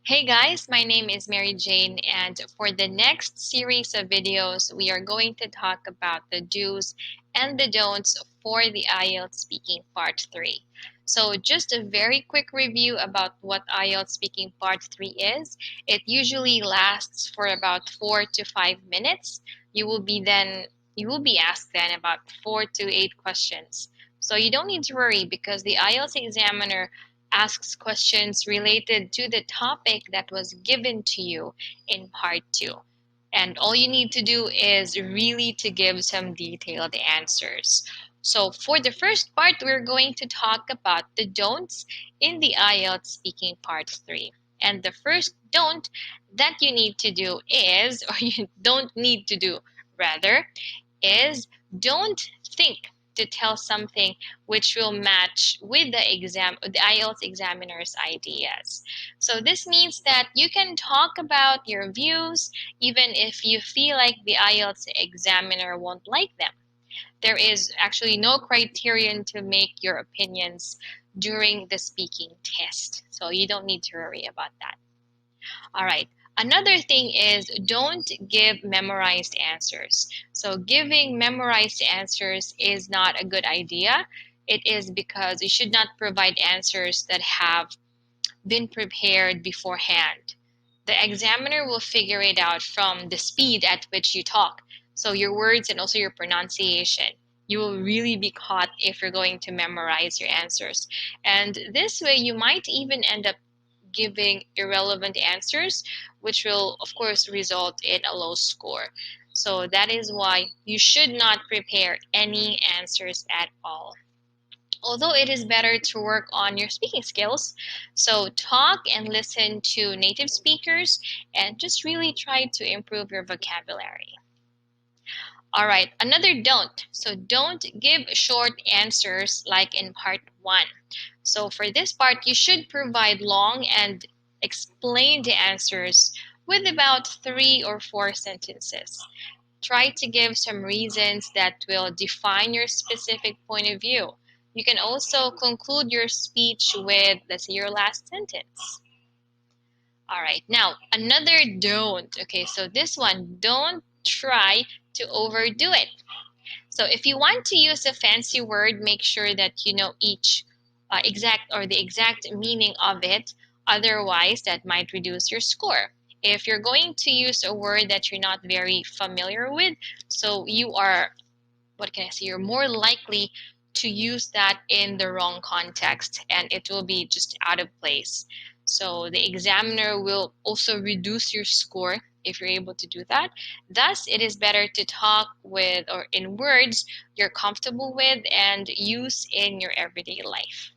Hey guys, my name is Mary Jane, and for the next series of videos, we are going to talk about the do's and the don'ts for the IELTS Speaking Part 3. So just a very quick review about what IELTS Speaking Part 3 is. It usually lasts for about 4 to 5 minutes. You will be asked then about 4 to 8 questions. So you don't need to worry because the IELTS examiner asks questions related to the topic that was given to you in part 2. And all you need to do is really to give some detailed answers. So for the first part, we're going to talk about the don'ts in the IELTS Speaking Part 3. And the first don't that you need to do is, or you don't need to do rather, is don't think to tell something which will match with the IELTS examiner's ideas. So this means that you can talk about your views even if you feel like the IELTS examiner won't like them. There is actually no criterion to make your opinions during the speaking test. So you don't need to worry about that. All right. Another thing is don't give memorized answers. So giving memorized answers is not a good idea. It is because you should not provide answers that have been prepared beforehand. The examiner will figure it out from the speed at which you talk. So your words and also your pronunciation. You will really be caught if you're going to memorize your answers. And this way you might even end up giving irrelevant answers, which will of course result in a low score. So that is why you should not prepare any answers at all. Although it is better to work on your speaking skills, so talk and listen to native speakers and just really try to improve your vocabulary. All right, another don't. So don't give short answers like in part 1. So for this part, you should provide long and explained answers with about 3 or 4 sentences. Try to give some reasons that will define your specific point of view. You can also conclude your speech with, let's say, your last sentence. All right, now another don't. Okay, so this one, don't try to overdo it. So if you want to use a fancy word, make sure that you know each the exact meaning of it. Otherwise, that might reduce your score. If you're going to use a word that you're not very familiar with, so you are, you're more likely to use that in the wrong context and it will be just out of place. So the examiner will also reduce your score if you're able to do that. Thus, it is better to talk with or in words you're comfortable with and use in your everyday life.